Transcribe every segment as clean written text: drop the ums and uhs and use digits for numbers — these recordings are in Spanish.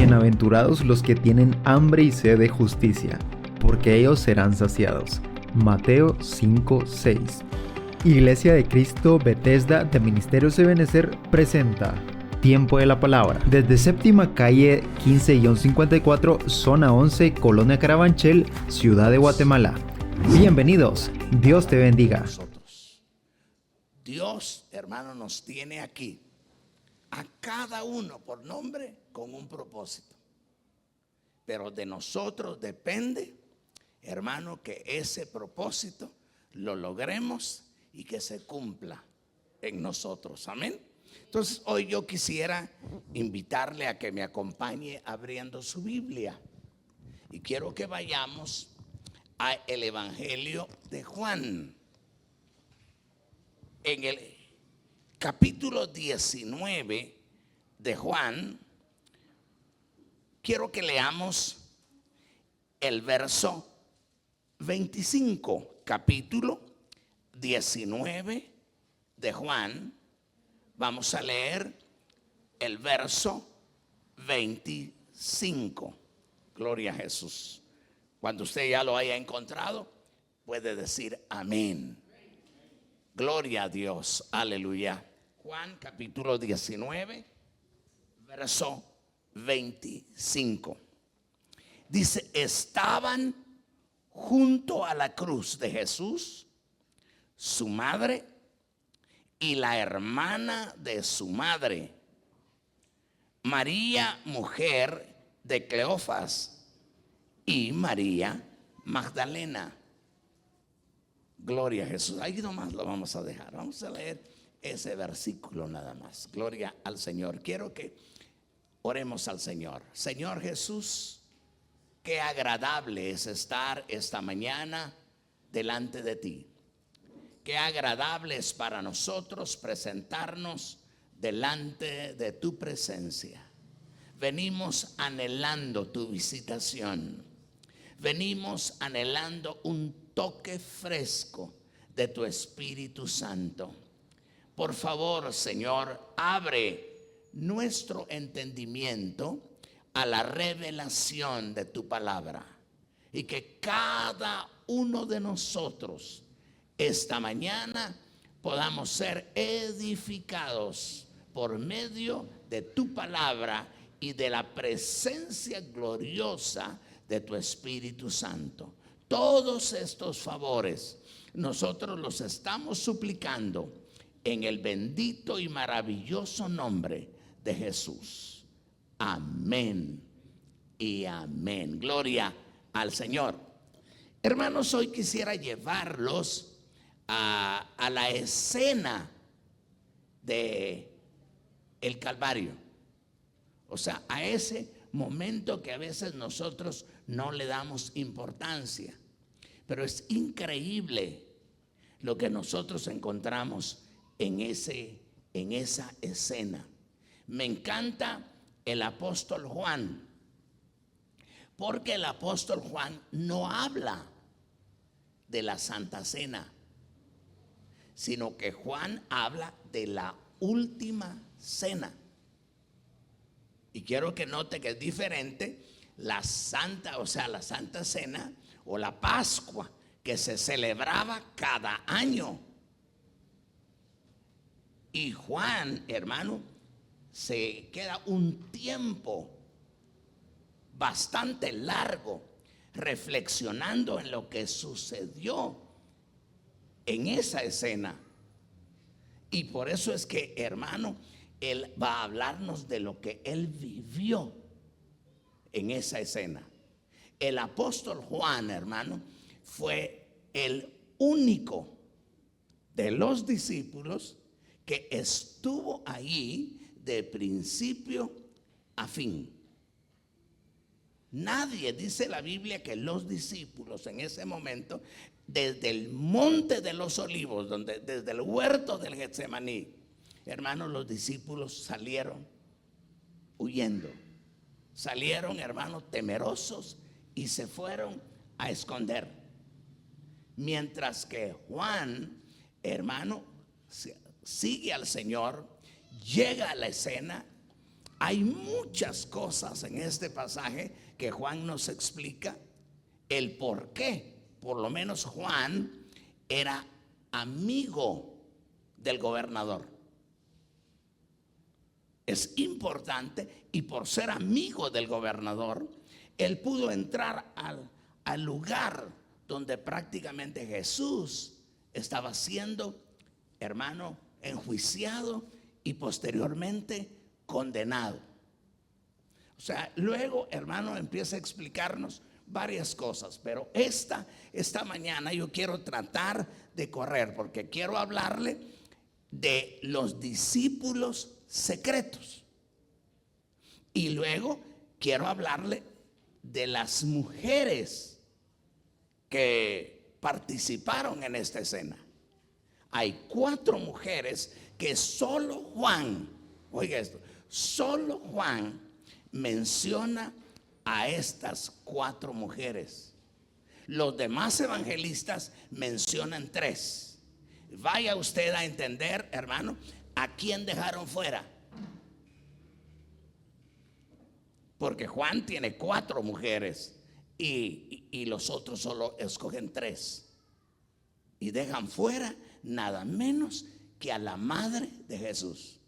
Bienaventurados los que tienen hambre y sed de justicia, porque ellos serán saciados. Mateo 5:6. Iglesia de Cristo Bethesda de Ministerios Ebenezer presenta Tiempo de la Palabra. Desde Séptima Calle 15-54, Zona 11, Colonia Carabanchel, Ciudad de Guatemala. Bienvenidos. Dios te bendiga. Dios, hermano, nos tiene aquí a cada uno por nombre con un propósito. Pero de nosotros depende, hermano, que ese propósito lo logremos y que se cumpla en nosotros. Amén. Entonces hoy yo quisiera invitarle a que me acompañe abriendo su Biblia. Y quiero que vayamos al Evangelio de Juan. En el capítulo 19 de Juan, quiero que leamos el verso 25, capítulo 19 de Juan. Vamos a leer el verso 25. Gloria a Jesús. Cuando usted ya lo haya encontrado, puede decir amén. Gloria a Dios, aleluya. Juan capítulo 19, verso 25. Dice, estaban junto a la cruz de Jesús, su madre y la hermana de su madre, María, mujer de Cleofas, y María Magdalena. Gloria a Jesús. Ahí nomás lo vamos a dejar. Vamos a leer ese versículo nada más. Gloria al Señor. Quiero que oremos al Señor. Señor Jesús, qué agradable es estar esta mañana delante de ti. Qué agradable es para nosotros presentarnos delante de tu presencia. Venimos anhelando tu visitación. Venimos anhelando un toque fresco de tu Espíritu Santo. Por favor, Señor, abre nuestro entendimiento a la revelación de tu palabra y que cada uno de nosotros esta mañana podamos ser edificados por medio de tu palabra y de la presencia gloriosa de tu Espíritu Santo. Todos estos favores nosotros los estamos suplicando en el bendito y maravilloso nombre de Jesús. Amén y amén. Gloria al Señor. Hermanos, hoy quisiera llevarlos a la escena de el Calvario. O sea, a ese momento que a veces nosotros no le damos importancia, pero es increíble lo que nosotros encontramos en esa escena. Me encanta el apóstol Juan, porque el apóstol Juan no habla de la Santa Cena, sino que Juan habla de la última cena. Y quiero que note que es diferente la Santa Cena o la Pascua que se celebraba cada año. Y Juan, hermano, se queda un tiempo bastante largo reflexionando en lo que sucedió en esa escena. Y por eso es que, hermano, él va a hablarnos de lo que él vivió en esa escena. El apóstol Juan, hermano, fue el único de los discípulos que estuvo ahí de principio a fin. Nadie, dice la Biblia, que los discípulos en ese momento, desde el monte de los olivos, desde el huerto del Getsemaní, hermanos, los discípulos salieron huyendo. Salieron, hermanos, temerosos y se fueron a esconder. Mientras que Juan, hermano, sigue al Señor, llega a la escena Hay muchas cosas en este pasaje que Juan nos explica el por qué. Por lo menos Juan era amigo del gobernador. Es importante, y por ser amigo del gobernador, él pudo entrar al lugar donde prácticamente Jesús estaba siendo, hermano, enjuiciado y posteriormente condenado. O sea, luego, hermano, empieza a explicarnos varias cosas, pero esta mañana yo quiero tratar de correr, porque quiero hablarle de los discípulos secretos, y luego quiero hablarle de las mujeres que participaron en esta escena. Hay 4 mujeres que solo Juan, oiga esto, solo Juan menciona a estas 4 mujeres. Los demás evangelistas mencionan 3. Vaya usted a entender, hermano, a quién dejaron fuera. Porque Juan tiene 4 mujeres y los otros solo escogen 3. Y dejan fuera nada menos que a la madre de Jesús.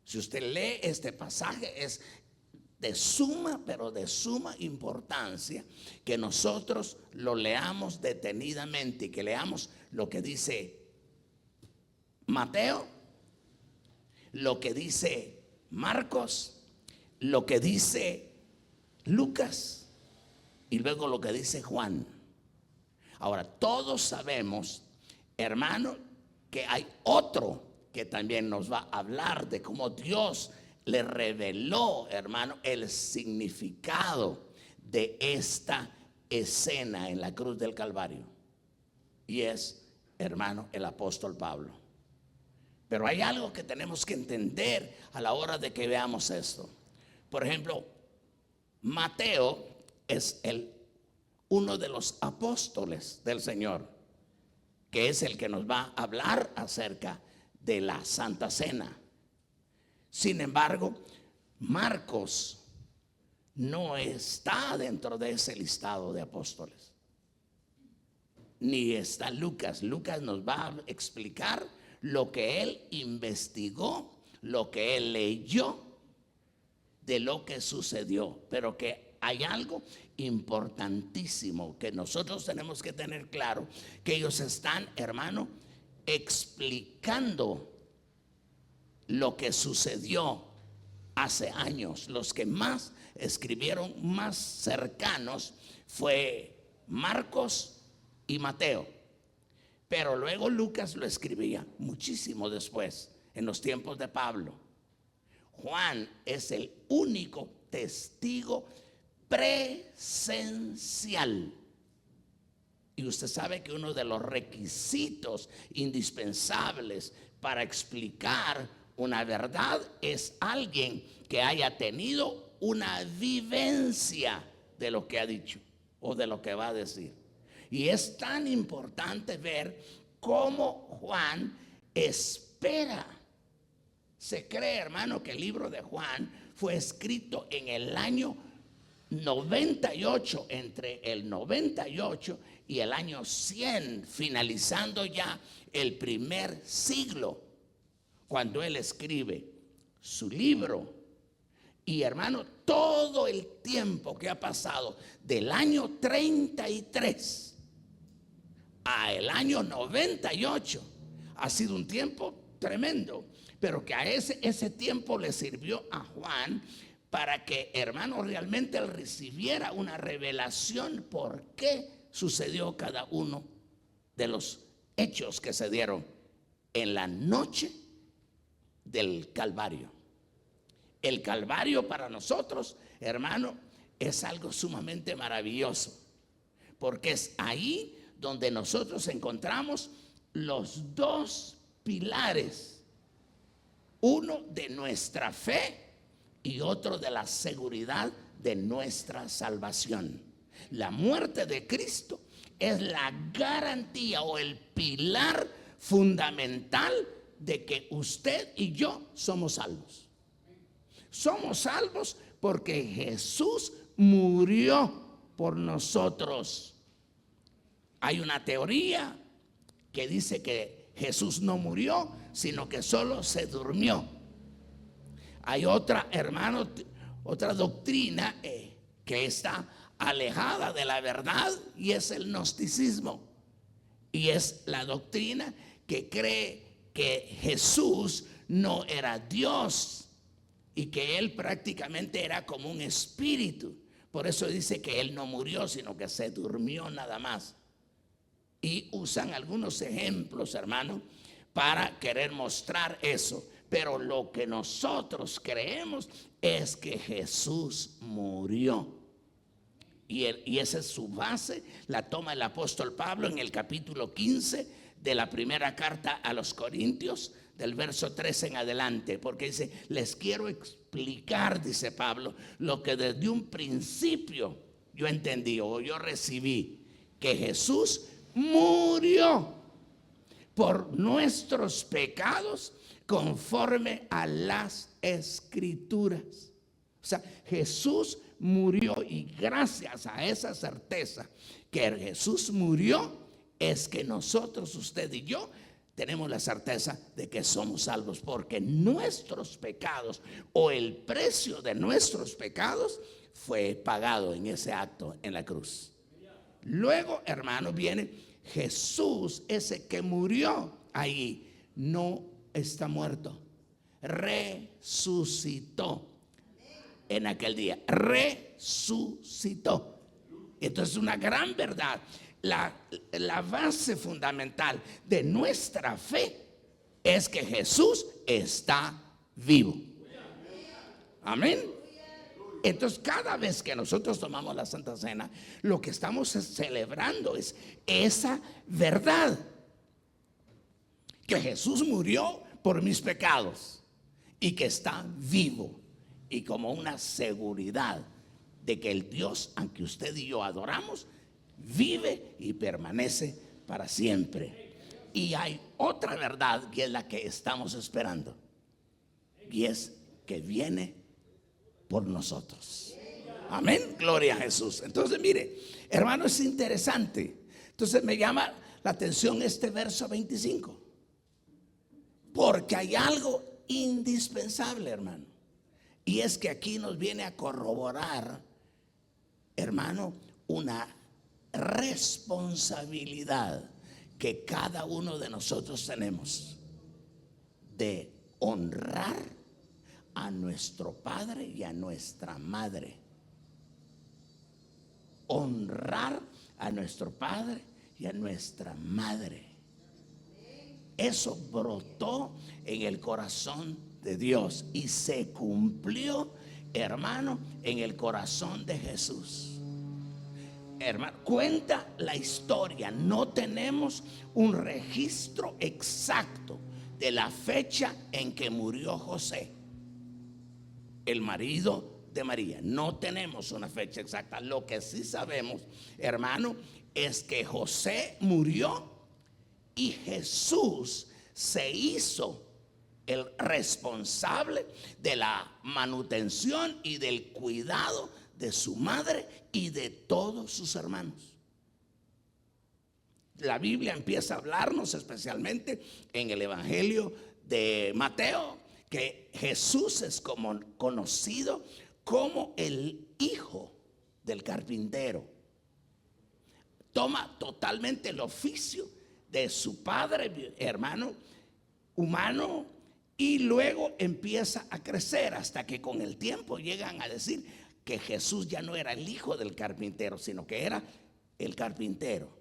Si usted lee este pasaje, es de suma, pero de suma importancia que nosotros lo leamos detenidamente y que leamos lo que dice Mateo, lo que dice Marcos, lo que dice Lucas y luego lo que dice Juan. Ahora, todos sabemos, hermano, que hay otro que también nos va a hablar de cómo Dios le reveló, hermano, el significado de esta escena en la cruz del Calvario. Y es, hermano, el apóstol Pablo. Pero hay algo que tenemos que entender a la hora de que veamos esto. Por ejemplo, Mateo es uno de los apóstoles del Señor, que es el que nos va a hablar acerca de la Santa Cena. Sin embargo, Marcos no está dentro de ese listado de apóstoles, ni está Lucas. Lucas nos va a explicar lo que él investigó, lo que él leyó de lo que sucedió. Pero que hay algo importantísimo que nosotros tenemos que tener claro, que ellos están, hermano, explicando lo que sucedió hace años. Los que más escribieron, más cercanos, fue Marcos y Mateo. Pero luego Lucas lo escribía muchísimo después, en los tiempos de Pablo. Juan es el único testigo presencial. Y usted sabe que uno de los requisitos indispensables para explicar una verdad es alguien que haya tenido una vivencia de lo que ha dicho o de lo que va a decir. Y es tan importante ver cómo Juan espera. Se cree, hermano, que el libro de Juan fue escrito en el año 98, entre el 98 y el año 100, finalizando ya el primer siglo, cuando él escribe su libro. Y hermano, todo el tiempo que ha pasado del año 33 a el año 98 ha sido un tiempo tremendo, pero que a ese tiempo le sirvió a Juan para que, hermano, realmente él recibiera una revelación por qué sucedió cada uno de los hechos que se dieron en la noche del Calvario. El Calvario para nosotros, hermano, es algo sumamente maravilloso, porque es ahí donde nosotros encontramos los 2 pilares, uno de nuestra fe y otro de la seguridad de nuestra salvación. La muerte de Cristo es la garantía o el pilar fundamental de que usted y yo somos salvos. Somos salvos porque Jesús murió por nosotros. Hay una teoría que dice que Jesús no murió, sino que solo se durmió. Hay otra, hermano, otra doctrina que está alejada de la verdad, y es el gnosticismo. Y es la doctrina que cree que Jesús no era Dios y que él prácticamente era como un espíritu. Por eso dice que él no murió, sino que se durmió nada más. Y usan algunos ejemplos, hermano, para querer mostrar eso. Pero lo que nosotros creemos es que Jesús murió. Y esa es su base, la toma el apóstol Pablo en el capítulo 15 de la primera carta a los Corintios, del verso 13 en adelante, porque dice: les quiero explicar, dice Pablo, lo que desde un principio yo entendí o yo recibí, que Jesús murió por nuestros pecados conforme a las Escrituras. O sea, Jesús murió, y gracias a esa certeza que Jesús murió, es que nosotros, usted y yo, tenemos la certeza de que somos salvos, porque nuestros pecados o el precio de nuestros pecados fue pagado en ese acto en la cruz. Luego, hermano, viene Jesús, ese que murió ahí, no está muerto, resucitó en aquel día, resucitó. Entonces, una gran verdad. La base fundamental de nuestra fe es que Jesús está vivo. Amén. Entonces, cada vez que nosotros tomamos la Santa Cena, lo que estamos celebrando es esa verdad, que Jesús murió por mis pecados y que está vivo, y como una seguridad de que el Dios a que usted y yo adoramos vive y permanece para siempre. Y hay otra verdad que es la que estamos esperando, y es que viene por nosotros. Amén, gloria a Jesús. Entonces, mire, hermano, es interesante. Entonces me llama la atención este verso 25, porque hay algo indispensable, hermano, y es que aquí nos viene a corroborar, hermano, una responsabilidad que cada uno de nosotros tenemos de honrar a nuestro padre y a nuestra madre. Honrar a nuestro padre y a nuestra madre. Eso brotó en el corazón de Dios y se cumplió, hermano, en el corazón de Jesús. Hermano, cuenta la historia, no tenemos un registro exacto de la fecha en que murió José, el marido de María. No tenemos una fecha exacta. Lo que sí sabemos, hermano, es que José murió y Jesús se hizo el responsable de la manutención y del cuidado de su madre y de todos sus hermanos. La Biblia empieza a hablarnos, especialmente en el Evangelio de Mateo, que Jesús es como conocido como el hijo del carpintero. Toma totalmente el oficio de su padre, hermano, humano, y luego empieza a crecer hasta que con el tiempo llegan a decir que Jesús ya no era el hijo del carpintero, sino que era el carpintero.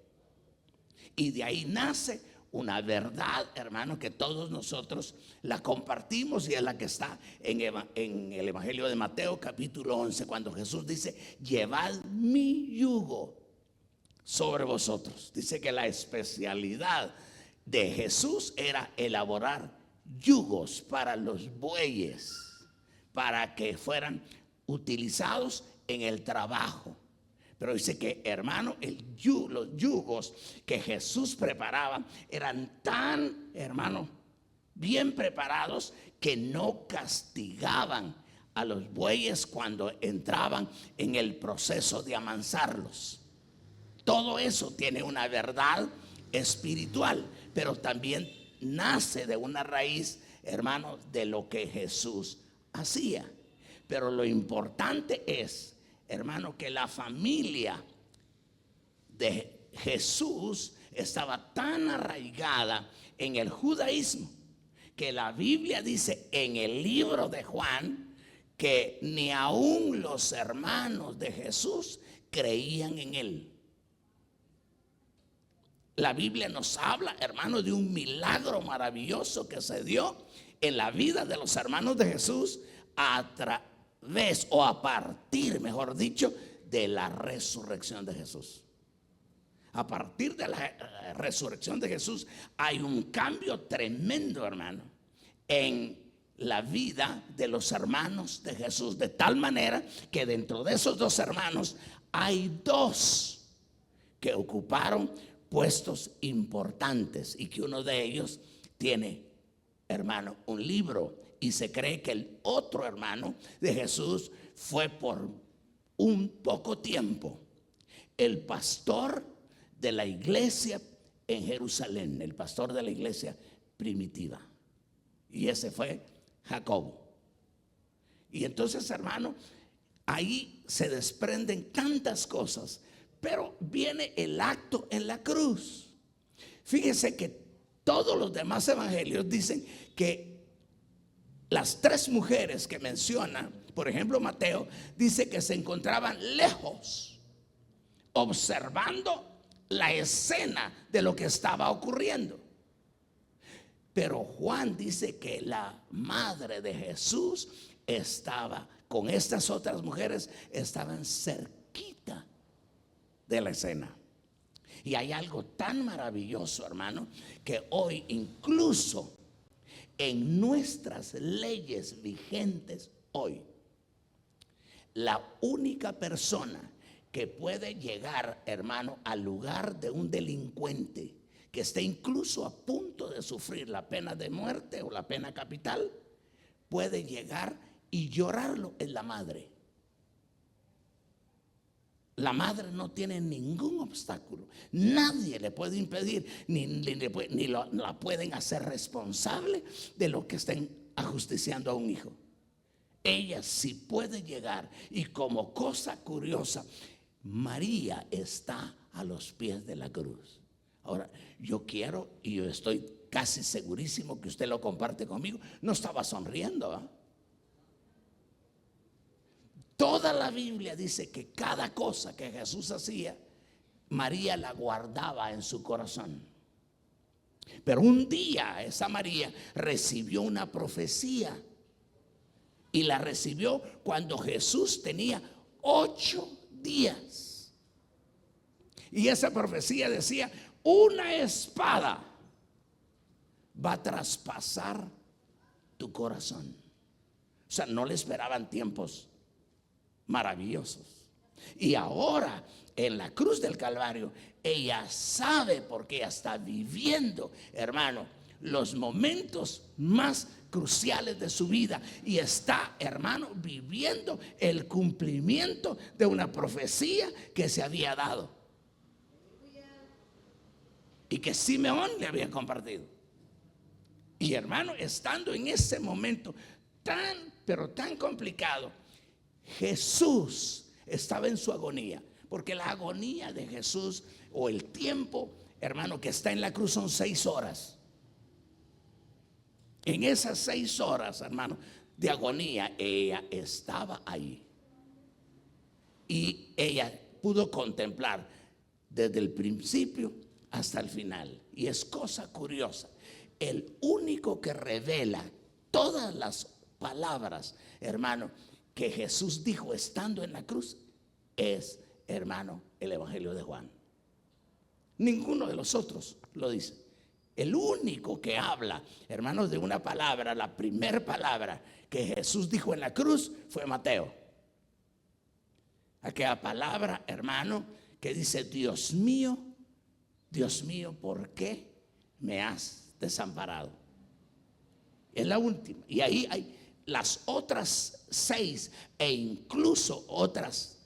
Y de ahí nace una verdad, hermano, que todos nosotros la compartimos, y es la que está en el Evangelio de Mateo capítulo 11, cuando Jesús dice: llevad mi yugo sobre vosotros. Dice que la especialidad de Jesús era elaborar yugos para los bueyes, para que fueran utilizados en el trabajo. Pero dice que, hermano, los yugos que Jesús preparaba eran tan, hermano, bien preparados que no castigaban a los bueyes cuando entraban en el proceso de amansarlos. Todo eso tiene una verdad espiritual, pero también nace de una raíz, hermano, de lo que Jesús hacía. Pero lo importante es, hermano, que la familia de Jesús estaba tan arraigada en el judaísmo que la Biblia dice en el libro de Juan que ni aún los hermanos de Jesús creían en él. La Biblia nos habla, hermano, de un milagro maravilloso que se dio en la vida de los hermanos de Jesús a través, o a partir, mejor dicho, de la resurrección de Jesús. A partir de la resurrección de Jesús hay un cambio tremendo, hermano, en la vida de los hermanos de Jesús, de tal manera que dentro de esos dos hermanos hay dos que ocuparon puestos importantes y que uno de ellos tiene, hermano, un libro, y se cree que el otro hermano de Jesús fue por un poco tiempo el pastor de la iglesia en Jerusalén, el pastor de la iglesia primitiva, y ese fue Jacobo. Y entonces, hermano, ahí se desprenden tantas cosas. Pero viene el acto en la cruz. Fíjese que todos los demás evangelios dicen que las tres mujeres que menciona, por ejemplo Mateo, dice que se encontraban lejos, observando la escena de lo que estaba ocurriendo. Pero Juan dice que la madre de Jesús estaba con estas otras mujeres, estaban cerquita de la escena. Y hay algo tan maravilloso, hermano, que hoy incluso en nuestras leyes vigentes hoy, la única persona que puede llegar, hermano, al lugar de un delincuente que esté incluso a punto de sufrir la pena de muerte o la pena capital, puede llegar y llorarlo, es la madre. La madre no tiene ningún obstáculo. Nadie le puede impedir, ni la pueden hacer responsable de lo que estén ajusticiando a un hijo. Ella sí puede llegar. Y como cosa curiosa, María está a los pies de la cruz. Ahora, yo quiero, y yo estoy casi segurísimo que usted lo comparte conmigo, no estaba sonriendo, ¿eh? Toda la Biblia dice que cada cosa que Jesús hacía, María la guardaba en su corazón. Pero un día esa María recibió una profecía, y la recibió cuando Jesús tenía 8 días. Y esa profecía decía: una espada va a traspasar tu corazón. O sea, no le esperaban tiempos maravillosos. Y ahora en la cruz del Calvario ella sabe, porque ella está viviendo, hermano, los momentos más cruciales de su vida, y está, hermano, viviendo el cumplimiento de una profecía que se había dado y que Simeón le había compartido. Y, hermano, estando en ese momento tan, pero tan complicado, Jesús estaba en su agonía, porque la agonía de Jesús, o el tiempo, hermano, que está en la cruz son 6 horas. En esas 6 horas, hermano, de agonía, ella estaba ahí. Y ella pudo contemplar desde el principio hasta el final. Y es cosa curiosa, el único que revela todas las palabras, hermano, que Jesús dijo estando en la cruz es, hermano, el Evangelio de Juan. Ninguno de los otros lo dice. El único que habla, hermanos, de una palabra, la primera palabra que Jesús dijo en la cruz, fue Mateo. Aquella palabra, hermano, que dice: Dios mío, ¿por qué me has desamparado? Es la última. Y ahí hay las otras 6 e incluso otras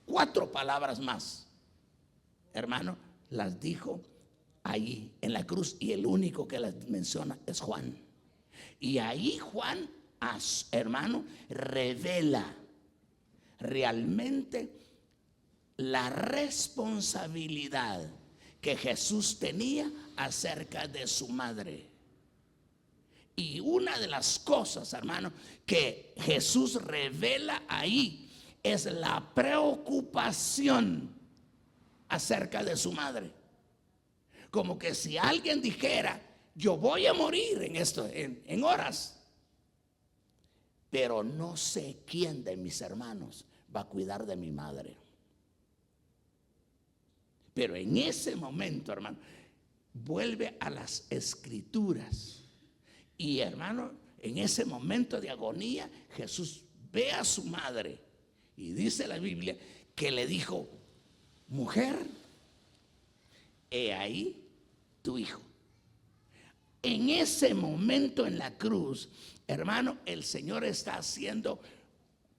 4 palabras más, hermano, las dijo allí en la cruz, y el único que las menciona es Juan. Y ahí Juan, hermano, revela realmente la responsabilidad que Jesús tenía acerca de su madre. Y una de las cosas, hermano, que Jesús revela ahí es la preocupación acerca de su madre. Como que si alguien dijera: yo voy a morir en horas, pero no sé quién de mis hermanos va a cuidar de mi madre. Pero en ese momento, hermano, vuelve a las escrituras. Y, hermano, en ese momento de agonía, Jesús ve a su madre y dice la Biblia que le dijo: mujer, he ahí tu hijo. En ese momento en la cruz, hermano, el Señor está haciendo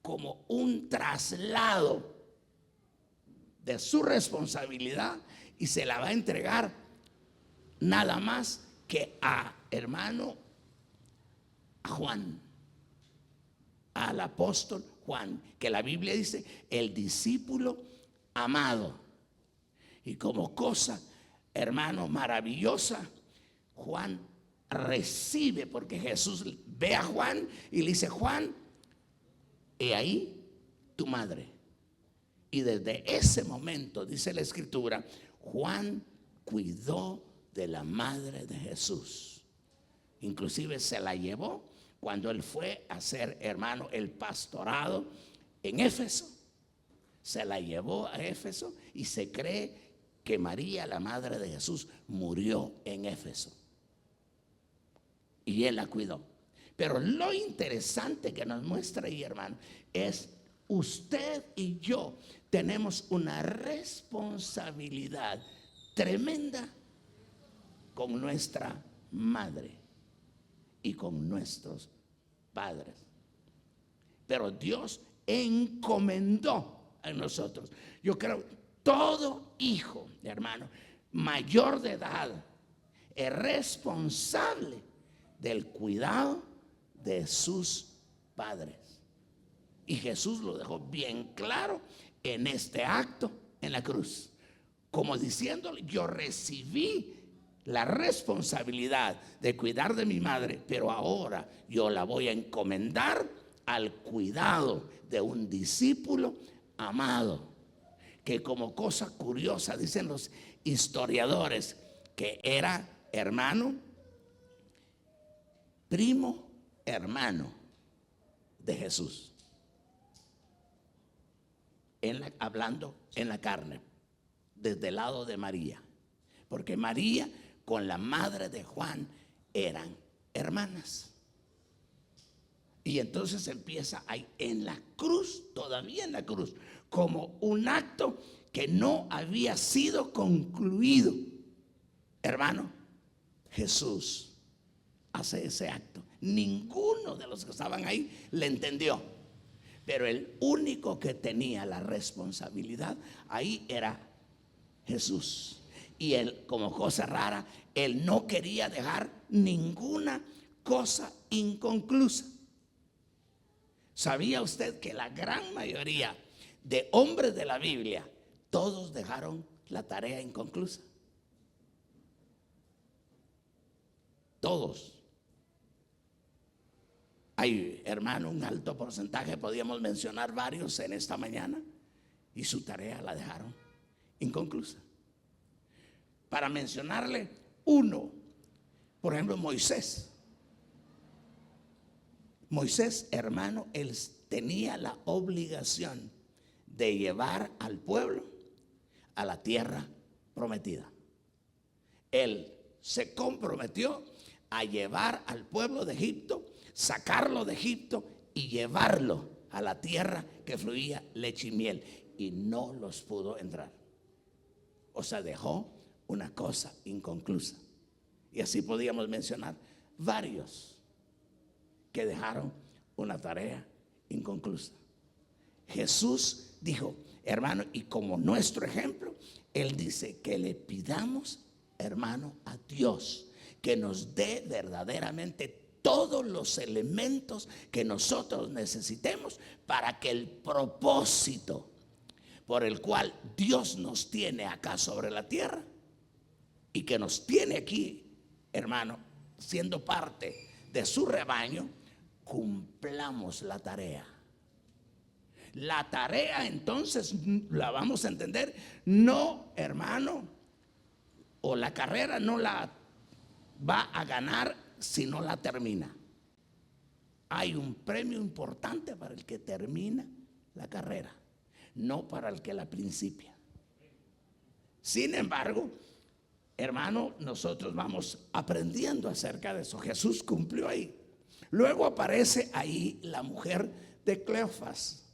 como un traslado de su responsabilidad y se la va a entregar nada más que a, hermano, a Juan, al apóstol Juan, que la Biblia dice el discípulo amado. Y como cosa, hermano, maravillosa, Juan recibe, porque Jesús ve a Juan y le dice: Juan, he ahí tu madre. Y desde ese momento, dice la escritura, Juan cuidó de la madre de Jesús. Inclusive se la llevó cuando él fue a hacer, hermano, el pastorado en Éfeso. Se la llevó a Éfeso y se cree que María, la madre de Jesús, murió en Éfeso. Y él la cuidó. Pero lo interesante que nos muestra ahí, hermano, es usted y yo tenemos una responsabilidad tremenda con nuestra madre y con nuestros padres. Pero Dios encomendó a nosotros. Yo creo que todo hijo, hermano, mayor de edad es responsable del cuidado de sus padres. Y Jesús lo dejó bien claro en este acto en la cruz, como diciéndole: yo recibí la responsabilidad de cuidar de mi madre, pero ahora yo la voy a encomendar al cuidado de un discípulo amado, que como cosa curiosa dicen los historiadores que era, hermano, primo hermano de Jesús, hablando en la carne, desde el lado de María, porque María con la madre de Juan eran hermanas. Y entonces empieza ahí en la cruz, todavía en la cruz, como un acto que no había sido concluido. Hermano, Jesús hace ese acto. Ninguno de los que estaban ahí le entendió, pero el único que tenía la responsabilidad ahí era Jesús. Y él, como cosa rara, él no quería dejar ninguna cosa inconclusa. ¿Sabía usted que la gran mayoría de hombres de la Biblia, todos dejaron la tarea inconclusa? Todos. Hay, hermano, un alto porcentaje, podríamos mencionar varios en esta mañana, y su tarea la dejaron inconclusa. Para mencionarle uno, por ejemplo, Moisés. Moisés, hermano, él tenía la obligación de llevar al pueblo a la tierra prometida. Él se comprometió a llevar al pueblo de Egipto, sacarlo de Egipto y llevarlo a la tierra que fluía leche y miel, y no los pudo entrar. O sea, dejó una cosa inconclusa. Y así podíamos mencionar varios que dejaron una tarea inconclusa. Jesús dijo, hermano, y como nuestro ejemplo, Él dice que le pidamos, hermano, a Dios que nos dé verdaderamente todos los elementos que nosotros necesitemos para que el propósito por el cual Dios nos tiene acá sobre la tierra y que nos tiene aquí, hermano, siendo parte de su rebaño, cumplamos la tarea. La tarea entonces la vamos a entender, no, hermano, o la carrera no la va a ganar si no la termina. Hay un premio importante para el que termina la carrera, no para el que la principia. Sin embargo, hermano, nosotros vamos aprendiendo acerca de eso. Jesús cumplió ahí. Luego aparece ahí la mujer de Cleofas,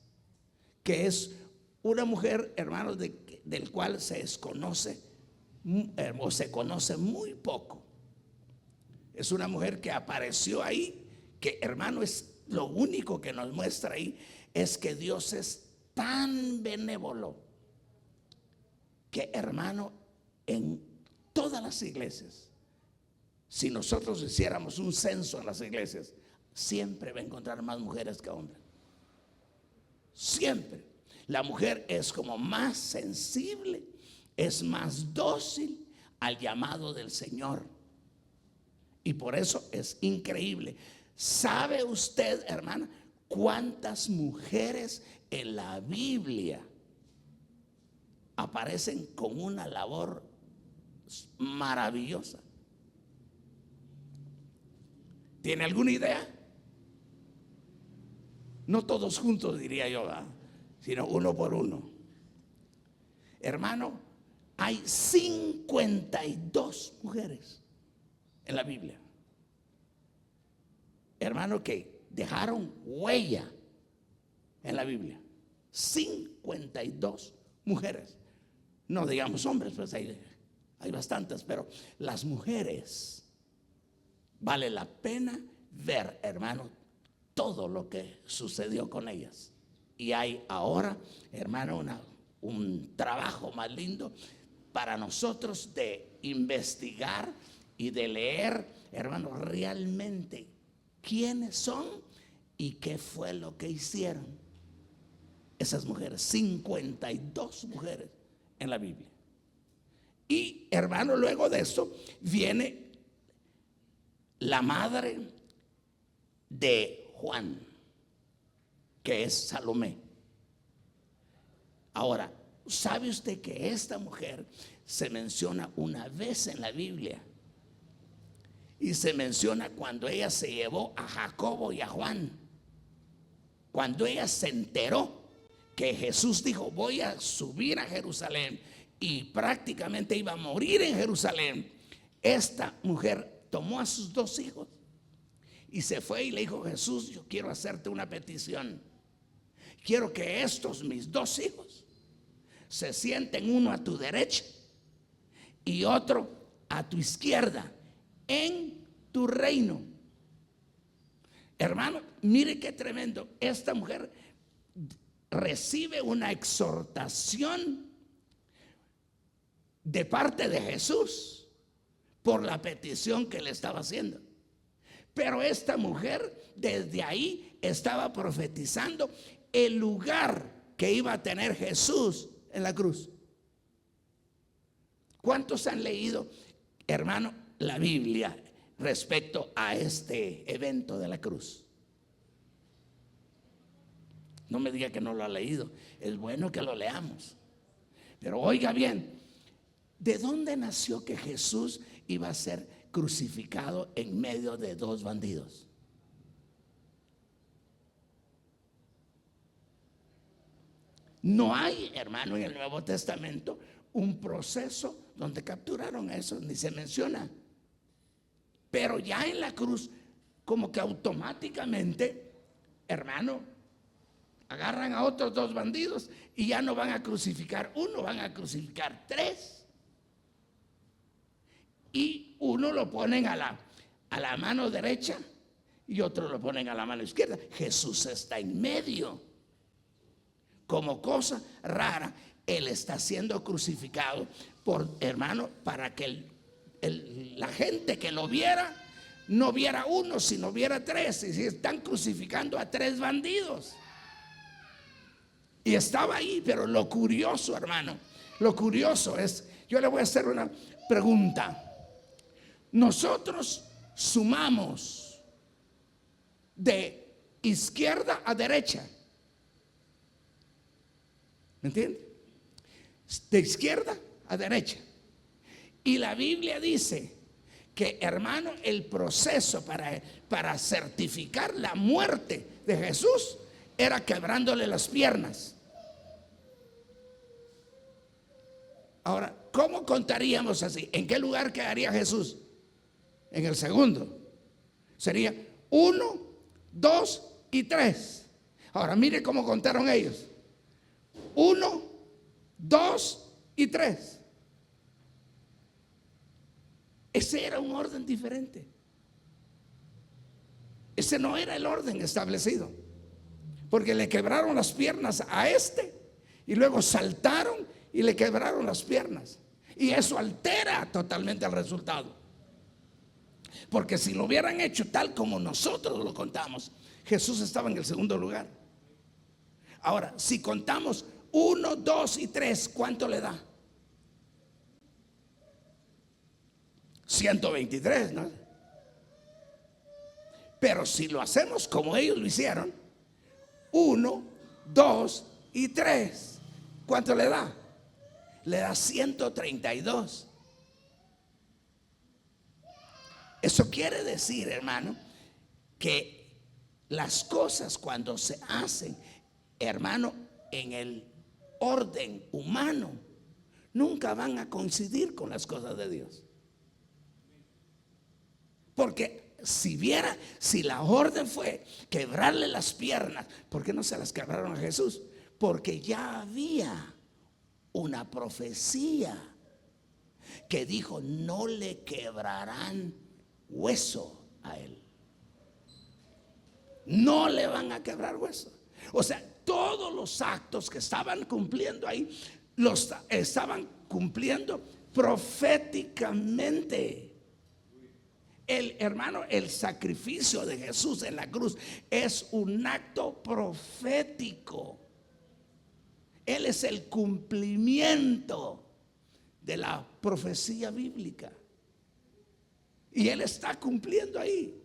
que es una mujer, hermanos, del cual se desconoce o se conoce muy poco. Es una mujer que apareció ahí, que, hermano, es lo único que nos muestra ahí, es que Dios es tan benévolo que, hermano, en todas las iglesias, si nosotros hiciéramos un censo en las iglesias, siempre va a encontrar más mujeres que hombres. Siempre. La mujer es como más sensible, es más dócil al llamado del Señor. Y por eso es increíble. ¿Sabe usted, hermana, cuántas mujeres en la Biblia aparecen con una labor maravillosa? ¿Tiene alguna idea? No todos juntos, diría yo, ¿verdad? Sino uno por uno. Hermano, hay 52 mujeres en la Biblia, hermano, que dejaron huella en la Biblia. 52 mujeres. No digamos hombres, pues hay bastantes, pero las mujeres vale la pena ver, hermano, todo lo que sucedió con ellas. Y hay ahora, hermano, un trabajo más lindo para nosotros de investigar y de leer, hermano, realmente quiénes son y qué fue lo que hicieron esas mujeres. 52 mujeres en la Biblia. Y, hermano, luego de eso viene la madre de Juan, que es Salomé. Ahora, ¿sabe usted que esta mujer se menciona una vez en la Biblia? Y se menciona cuando ella se llevó a Jacobo y a Juan. Cuando ella se enteró que Jesús dijo, voy a subir a Jerusalén, y prácticamente iba a morir en Jerusalén, esta mujer tomó a sus 2 hijos y se fue y le dijo, Jesús, yo quiero hacerte una petición. Quiero que estos mis 2 hijos se sienten, uno a tu derecha y otro a tu izquierda en tu reino. Hermano, mire qué tremendo. Esta mujer recibe una exhortación de parte de Jesús por la petición que le estaba haciendo. Pero esta mujer desde ahí estaba profetizando el lugar que iba a tener Jesús en la cruz. ¿Cuántos han leído, hermano, la Biblia respecto a este evento de la cruz? No me diga que no lo ha leído. Es bueno que lo leamos. Pero oiga bien, ¿de dónde nació que Jesús iba a ser crucificado en medio de 2 bandidos? No hay, hermano, en el Nuevo Testamento un proceso donde capturaron a esos, ni se menciona. Pero ya en la cruz, como que automáticamente, hermano, agarran a otros 2 bandidos y ya no van a crucificar uno, van a crucificar 3. Y uno lo ponen a la mano derecha y otros lo ponen a la mano izquierda. Jesús está en medio. Como cosa rara, Él está siendo crucificado por, hermano, para que la gente que lo viera no viera uno, sino viera tres. Y si están crucificando a tres bandidos. Y estaba ahí, pero lo curioso, hermano, lo curioso es, yo le voy a hacer una pregunta. Nosotros sumamos de izquierda a derecha. ¿Me entiende? De izquierda a derecha. Y la Biblia dice que, hermano, el proceso para certificar la muerte de Jesús era quebrándole las piernas. Ahora, ¿cómo contaríamos así? ¿En qué lugar quedaría Jesús? En el segundo. Sería 1, 2 y 3. Ahora, mire cómo contaron ellos. 1, 2 y 3. Ese era un orden diferente. Ese no era el orden establecido. Porque le quebraron las piernas a este y luego saltaron y le quebraron las piernas. Y eso altera totalmente el resultado. Porque si lo hubieran hecho tal como nosotros lo contamos, Jesús estaba en el segundo lugar. Ahora, si contamos 1, 2 y 3, ¿cuánto le da? 123, ¿no? Pero si lo hacemos como ellos lo hicieron, 1, 2 y 3, ¿cuánto le da? Le da 132. Eso quiere decir, hermano, que las cosas cuando se hacen, hermano, en el orden humano, nunca van a coincidir con las cosas de Dios. Porque si la orden fue quebrarle las piernas, ¿por qué no se las quebraron a Jesús? Porque ya había una profecía que dijo: no le quebrarán hueso a él. No le van a quebrar hueso. O sea, todos los actos que estaban cumpliendo ahí, los estaban cumpliendo proféticamente. El sacrificio de Jesús en la cruz es un acto profético. Él es el cumplimiento de la profecía bíblica. Y Él está cumpliendo ahí.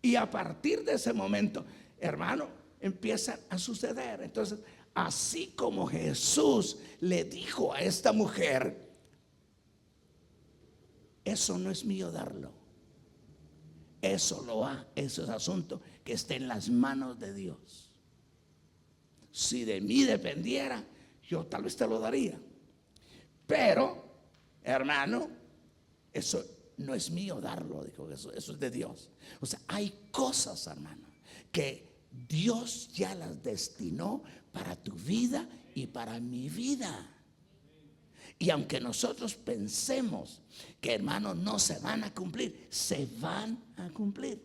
Y a partir de ese momento, hermano, empieza a suceder. Entonces, así como Jesús le dijo a esta mujer: eso no es mío darlo, eso es asunto que está en las manos de Dios. Si de mí dependiera, yo tal vez te lo daría, pero, hermano, eso no es mío darlo, dijo, eso es de Dios. O sea, hay cosas, hermano, que Dios ya las destinó para tu vida y para mi vida. Y aunque nosotros pensemos que, hermano, no se van a cumplir, se van a cumplir.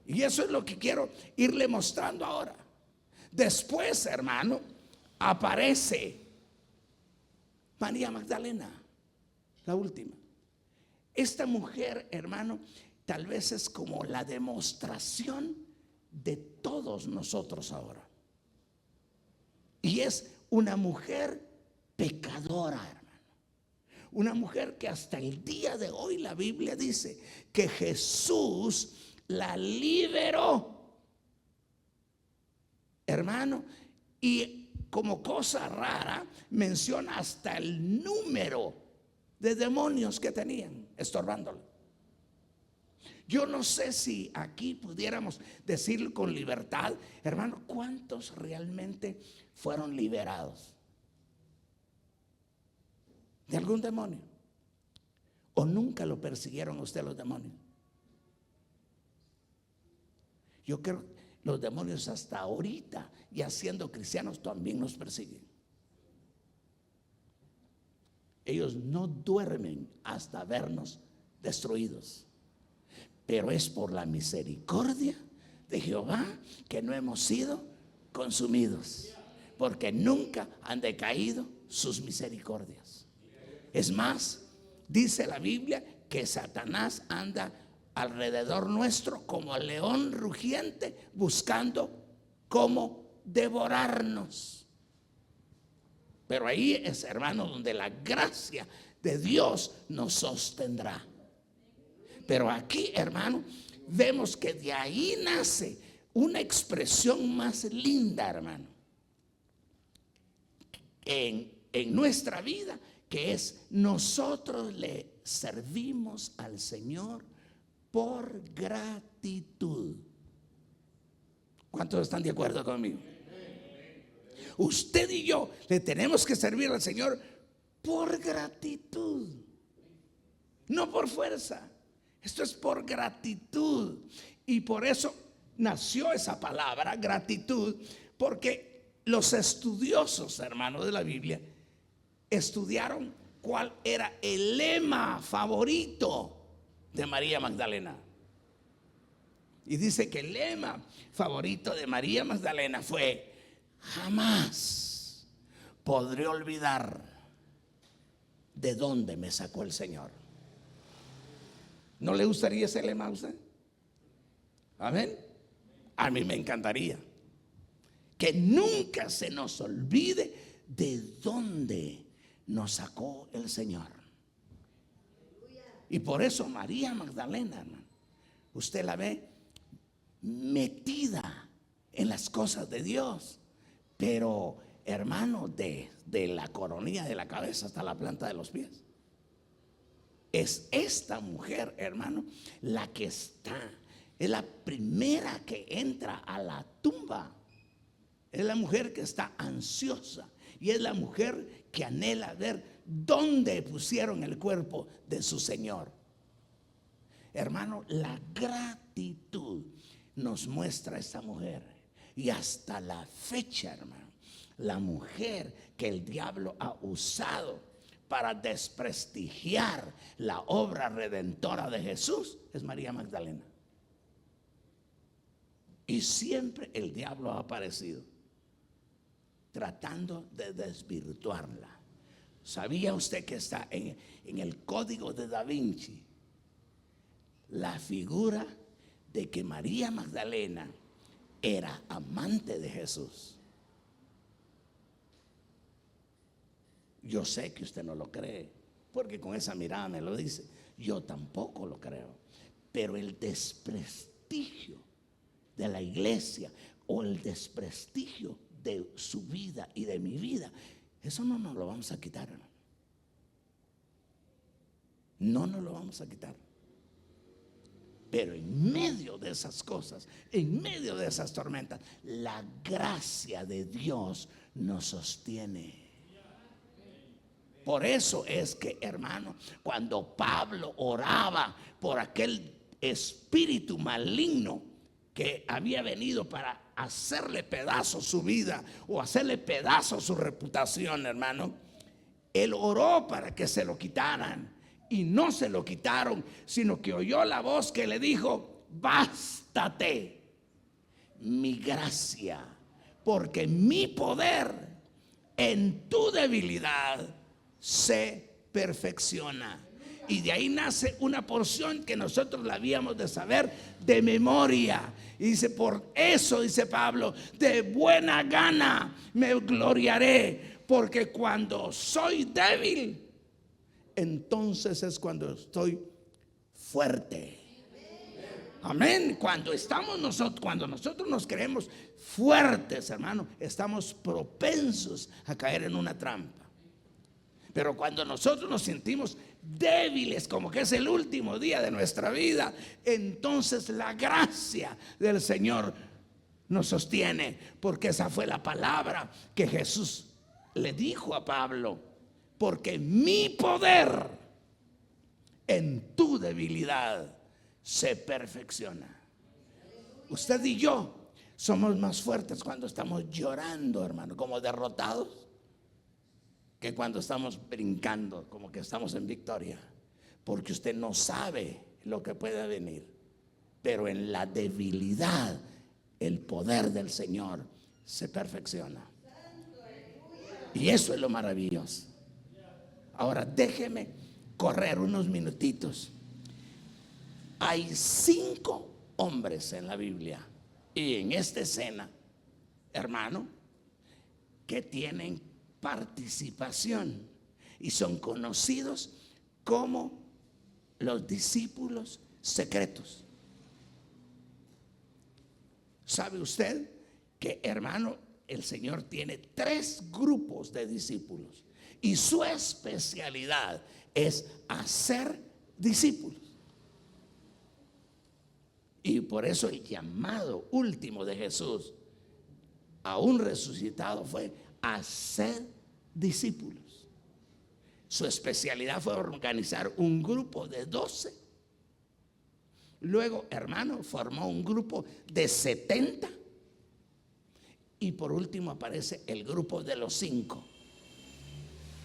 Y eso es lo que quiero irle mostrando ahora. Después, hermano, aparece María Magdalena, la última. Esta mujer, hermano, tal vez es como la demostración de todos nosotros ahora. Y es una mujer pecadora, hermano. Una mujer que hasta el día de hoy la Biblia dice que Jesús la liberó, hermano, y como cosa rara menciona hasta el número de demonios que tenían estorbándolo. Yo no sé si aquí pudiéramos decir con libertad, hermano, ¿cuántos realmente fueron liberados de algún demonio? ¿O nunca lo persiguieron a usted los demonios? Yo creo que los demonios hasta ahorita, ya siendo cristianos, también nos persiguen. Ellos no duermen hasta vernos destruidos. pero es por la misericordia de Jehová que no hemos sido consumidos, porque nunca han decaído sus misericordias. Es más, dice la Biblia que Satanás anda alrededor nuestro como el león rugiente, buscando cómo devorarnos. Pero ahí es, hermano, donde la gracia de Dios nos sostendrá. Pero aquí, hermano, vemos que de ahí nace una expresión más linda, hermano, en nuestra vida, que es: nosotros le servimos al Señor por gratitud. ¿Cuántos están de acuerdo conmigo? Usted y yo le tenemos que servir al Señor por gratitud, no por fuerza. Esto es por gratitud. Y por eso nació esa palabra, gratitud, porque los estudiosos, hermanos, de la Biblia estudiaron cuál era el lema favorito de María Magdalena. Y dice que el lema favorito de María Magdalena fue: jamás podré olvidar de dónde me sacó el Señor. ¿No le gustaría ese lema a usted? Amén. A mí me encantaría que nunca se nos olvide de dónde nos sacó el Señor. Y por eso María Magdalena, hermano, usted la ve metida en las cosas de Dios, pero, hermano, de la coronilla de la cabeza hasta la planta de los pies. Es esta mujer, hermano, la que está, es la primera que entra a la tumba. Es la mujer que está ansiosa y es la mujer que anhela ver dónde pusieron el cuerpo de su Señor. Hermano, la gratitud nos muestra esta mujer. Y hasta la fecha, hermano, la mujer que el diablo ha usado para desprestigiar la obra redentora de Jesús es María Magdalena. Y siempre el diablo ha aparecido tratando de desvirtuarla. ¿Sabía usted que está en el código de Da Vinci la figura de que María Magdalena era amante de Jesús? Yo sé que usted no lo cree, porque con esa mirada me lo dice. Yo tampoco lo creo. Pero el desprestigio de la iglesia o el desprestigio de su vida y de mi vida, eso no nos lo vamos a quitar, hermano. No nos lo vamos a quitar. Pero en medio de esas cosas, en medio de esas tormentas, la gracia de Dios nos sostiene. Por eso es que, hermano, cuando Pablo oraba por aquel espíritu maligno que había venido para hacerle pedazo su vida o hacerle pedazo su reputación, hermano, él oró para que se lo quitaran. Y no se lo quitaron, sino que oyó la voz que le dijo: bástate mi gracia, porque mi poder en tu debilidad se perfecciona. Y de ahí nace una porción que nosotros la habíamos de saber de memoria. Y dice: por eso, dice Pablo, de buena gana me gloriaré, porque cuando soy débil, entonces es cuando estoy fuerte. Amén. Cuando nosotros nos creemos fuertes, hermano, estamos propensos a caer en una trampa. Pero cuando nosotros nos sentimos débiles, como que es el último día de nuestra vida, entonces la gracia del Señor nos sostiene, porque esa fue la palabra que Jesús le dijo a Pablo: porque mi poder en tu debilidad se perfecciona. Usted y yo somos más fuertes cuando estamos llorando, hermano, como derrotados, que cuando estamos brincando como que estamos en victoria, porque usted no sabe lo que puede venir. pero en la debilidad el poder del Señor se perfecciona. Y eso es lo maravilloso. Ahora déjeme correr unos minutitos. Hay 5 hombres en la Biblia y en esta escena, hermano, que tienen participación y son conocidos como los discípulos secretos. ¿Sabe usted que, hermano, el Señor tiene 3 grupos de discípulos y su especialidad es hacer discípulos? Y por eso el llamado último de Jesús a un resucitado fue hacer discípulos. Su especialidad fue organizar un grupo de 12. Luego, hermano, formó un grupo de 70. Y por último aparece el grupo de los 5.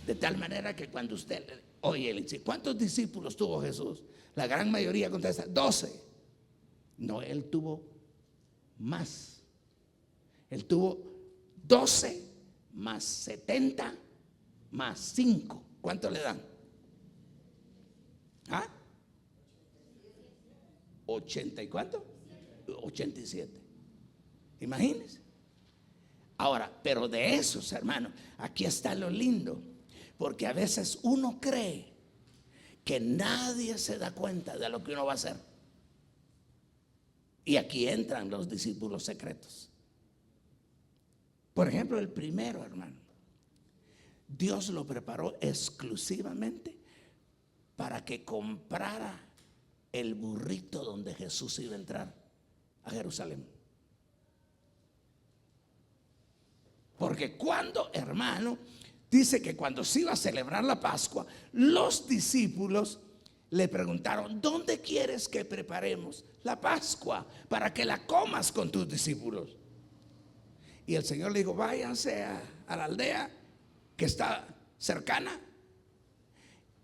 De tal manera que cuando usted oye, le dice, ¿cuántos discípulos tuvo Jesús? La gran mayoría contesta, 12. No, él tuvo más. Él tuvo 12 más 70 más 5. ¿Cuánto le dan? ¿Ah? 80 y cuánto? 87. Imagínense. Ahora, pero de esos, hermanos, aquí está lo lindo, porque a veces uno cree que nadie se da cuenta de lo que uno va a hacer. Y aquí entran los discípulos secretos. Por ejemplo, el primero, hermano, Dios lo preparó exclusivamente para que comprara el burrito donde Jesús iba a entrar a Jerusalén. Porque cuando, hermano, dice que cuando se iba a celebrar la Pascua, los discípulos le preguntaron, ¿dónde quieres que preparemos la Pascua para que la comas con tus discípulos? Y el Señor le dijo, váyanse a la aldea que está cercana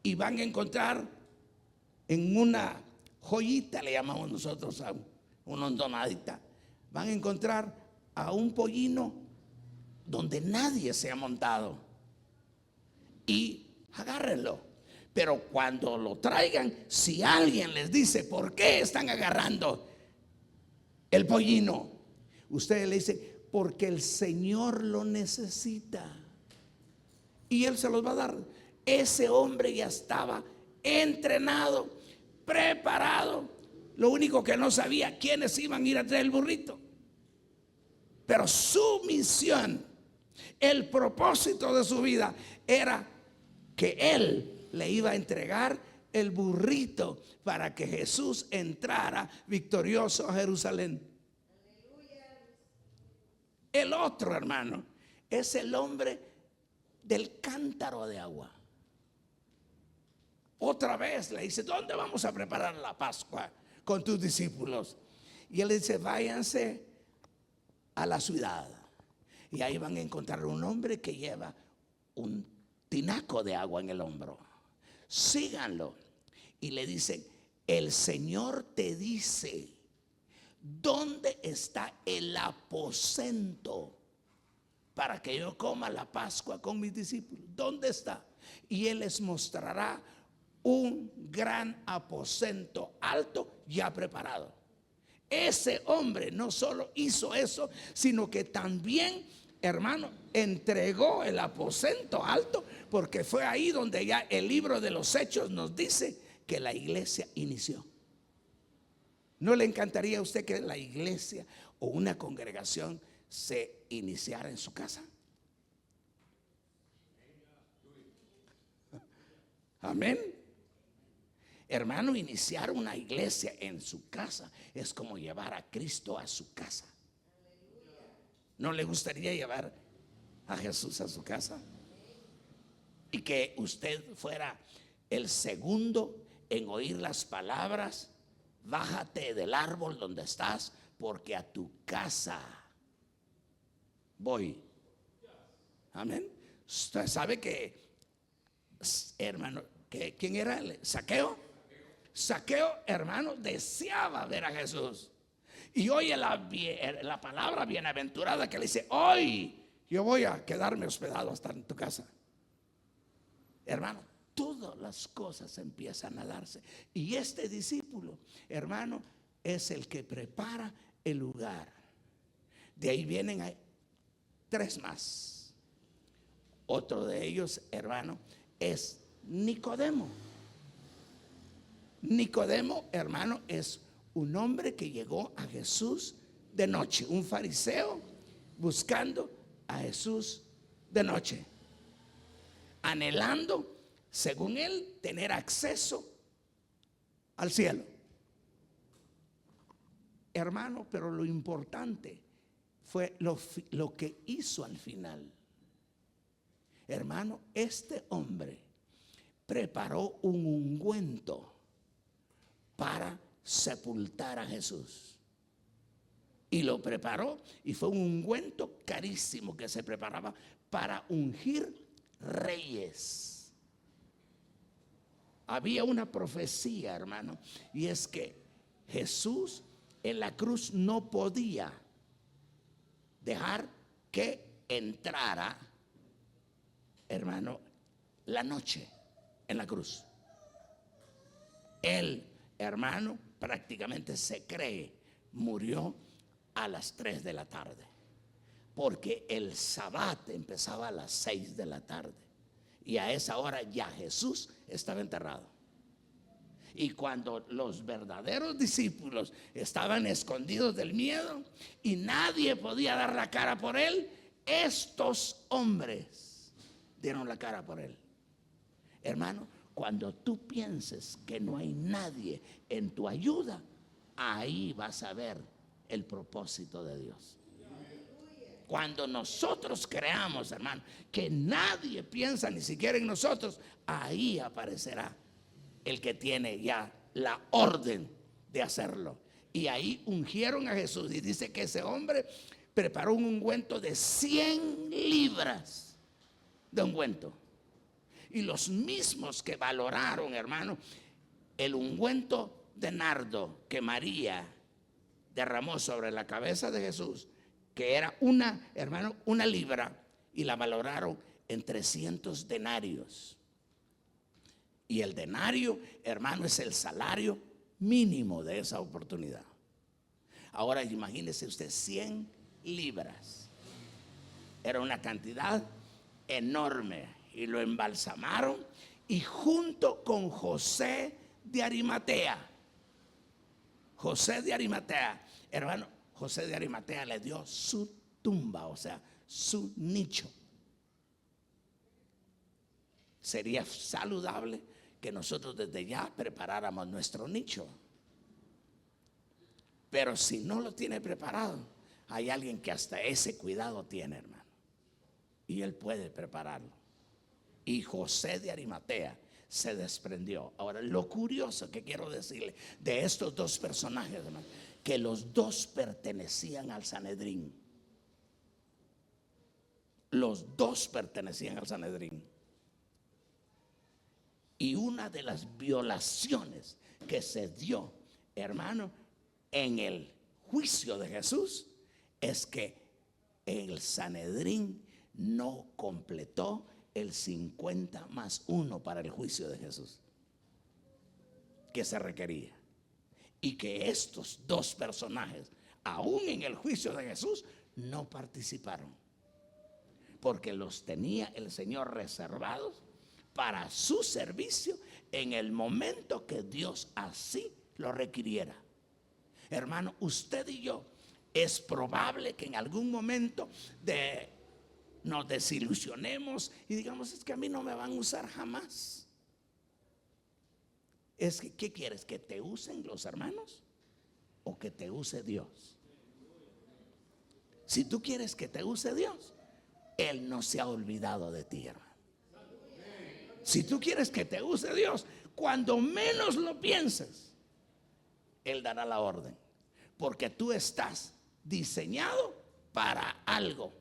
y van a encontrar en una joyita, le llamamos nosotros a una hondonadita, van a encontrar a un pollino donde nadie se ha montado y agárrenlo. Pero cuando lo traigan, si alguien les dice por qué están agarrando el pollino, usted le dice, porque el Señor lo necesita. Y Él se los va a dar. Ese hombre ya estaba entrenado, preparado. Lo único que no sabía quiénes iban a ir a traer el burrito. Pero su misión, el propósito de su vida era que Él le iba a entregar el burrito para que Jesús entrara victorioso a Jerusalén. El otro, hermano, es el hombre del cántaro de agua. Otra vez le dice, ¿dónde vamos a preparar la Pascua con tus discípulos? Y él le dice, váyanse a la ciudad y ahí van a encontrar un hombre que lleva un tinaco de agua en el hombro. Síganlo. Y le dice, el Señor te dice, ¿dónde está el aposento para que yo coma la Pascua con mis discípulos? ¿Dónde está? Y Él les mostrará un gran aposento alto ya preparado. Ese hombre no solo hizo eso, sino que también, hermano, entregó el aposento alto, porque fue ahí donde ya el libro de los Hechos nos dice que la iglesia inició. ¿No le encantaría a usted que la iglesia o una congregación se iniciara en su casa? Amén. Hermano, iniciar una iglesia en su casa es como llevar a Cristo a su casa. ¿No le gustaría llevar a Jesús a su casa? Y que usted fuera el segundo en oír las palabras, bájate del árbol donde estás, porque a tu casa voy. Amén. Usted sabe que, hermano, que ¿quién era? ¿Saqueo? Zaqueo, hermano, deseaba ver a Jesús. Y oye la palabra bienaventurada que le dice: hoy yo voy a quedarme hospedado hasta en tu casa. Hermano, todas las cosas empiezan a darse. Y este discípulo, hermano, es el que prepara el lugar. De ahí vienen 3 más. Otro de ellos, hermano, es Nicodemo. Nicodemo, hermano, es un hombre que llegó a Jesús de noche, un fariseo buscando a Jesús de noche, anhelando, según él, tener acceso al cielo. Hermano, pero lo importante fue lo que hizo al final. Hermano, este hombre preparó un ungüento para sepultar a Jesús. Y lo preparó, y fue un ungüento carísimo que se preparaba para ungir reyes. Había una profecía, hermano, y es que Jesús en la cruz no podía dejar que entrara, hermano, la noche en la cruz. Él, hermano, prácticamente se cree murió a las 3 de la tarde, porque el sabbat empezaba a las 6 de la tarde, y a esa hora ya Jesús estaba enterrado. Y cuando los verdaderos discípulos estaban escondidos del miedo y nadie podía dar la cara por él, estos hombres dieron la cara por él. Hermano, cuando tú pienses que no hay nadie en tu ayuda, ahí vas a ver el propósito de Dios. Cuando nosotros creamos, hermano, que nadie piensa ni siquiera en nosotros, ahí aparecerá el que tiene ya la orden de hacerlo. Y ahí ungieron a Jesús, y dice que ese hombre preparó un ungüento de 100 libras de ungüento. Y los mismos que valoraron, hermano, el ungüento de nardo que María derramó sobre la cabeza de Jesús, que era una libra, y la valoraron en 300 denarios. Y el denario, hermano, es el salario mínimo de esa oportunidad. Ahora imagínese usted, 100 libras. Era una cantidad enorme. Y lo embalsamaron, y junto con José de Arimatea. José de Arimatea, hermano, José de Arimatea le dio su tumba, o sea, su nicho. Sería saludable que nosotros desde ya preparáramos nuestro nicho. Pero si no lo tiene preparado, hay alguien que hasta ese cuidado tiene, hermano, y él puede prepararlo. Y José de Arimatea se desprendió. Ahora, lo curioso que quiero decirle de estos 2 personajes, hermano, que los 2 pertenecían al Sanedrín. Los 2 pertenecían al Sanedrín. Y una de las violaciones que se dio, hermano, en el juicio de Jesús, es que el Sanedrín no completó el 50+1 para el juicio de Jesús que se requería. Y que estos 2 personajes, aún en el juicio de Jesús, no participaron, porque los tenía el Señor reservados para su servicio en el momento que Dios así lo requiriera. Hermano, usted y yo, es probable que en algún momento nos desilusionemos y digamos: es que a mí no me van a usar jamás. Es que, ¿qué quieres? ¿Que te usen los hermanos o que te use Dios? Si tú quieres que te use Dios, Él no se ha olvidado de ti, hermano. Si tú quieres que te use Dios, cuando menos lo pienses, Él dará la orden, porque tú estás diseñado para algo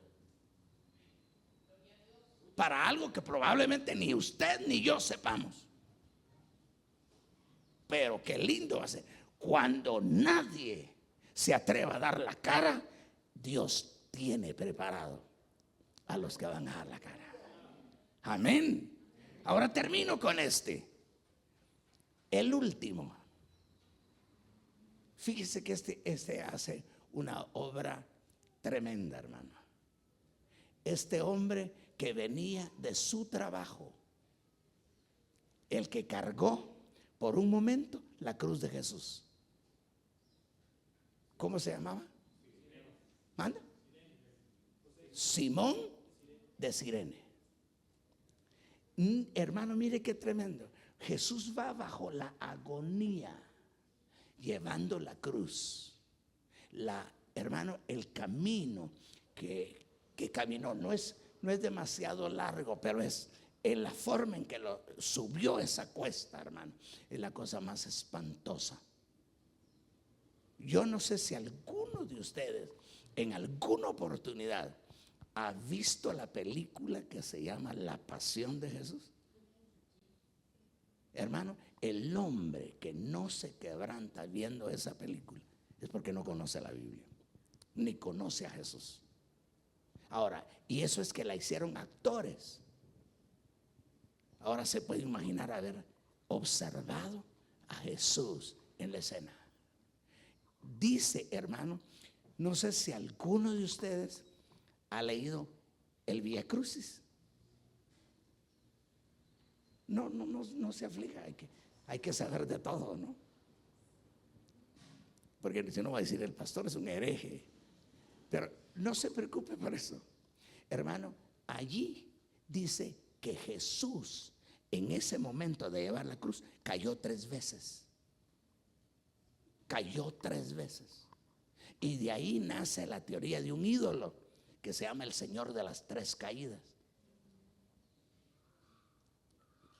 que probablemente ni usted ni yo sepamos. Pero qué lindo va a ser. Cuando nadie se atreva a dar la cara, Dios tiene preparado a los que van a dar la cara. Amén. Ahora termino con este. El último. Fíjese que este hace una obra tremenda, hermano. Este hombre que venía de su trabajo, el que cargó por un momento la cruz de Jesús. ¿Cómo se llamaba? ¿Manda? Simón de Cirene. Hermano, mire qué tremendo. Jesús va bajo la agonía, llevando la cruz. Hermano, el camino que caminó no es demasiado largo, pero es en la forma en que lo subió esa cuesta, hermano. Es la cosa más espantosa. Yo no sé si alguno de ustedes en alguna oportunidad ha visto la película que se llama La Pasión de Jesús. Hermano, el hombre que no se quebranta viendo esa película es porque no conoce la Biblia, ni conoce a Jesús. Ahora, y eso es que la hicieron actores. Ahora se puede imaginar haber observado a Jesús en la escena. Dice, hermano, no sé si alguno de ustedes ha leído el Vía Crucis. No se aflija, hay que saber de todo, ¿no? Porque si no va a decir el pastor es un hereje. Pero no se preocupe por eso. Hermano, allí dice que Jesús en ese momento de llevar la cruz cayó 3 veces. Cayó 3 veces. Y de ahí nace la teoría de un ídolo que se llama el Señor de las 3 caídas.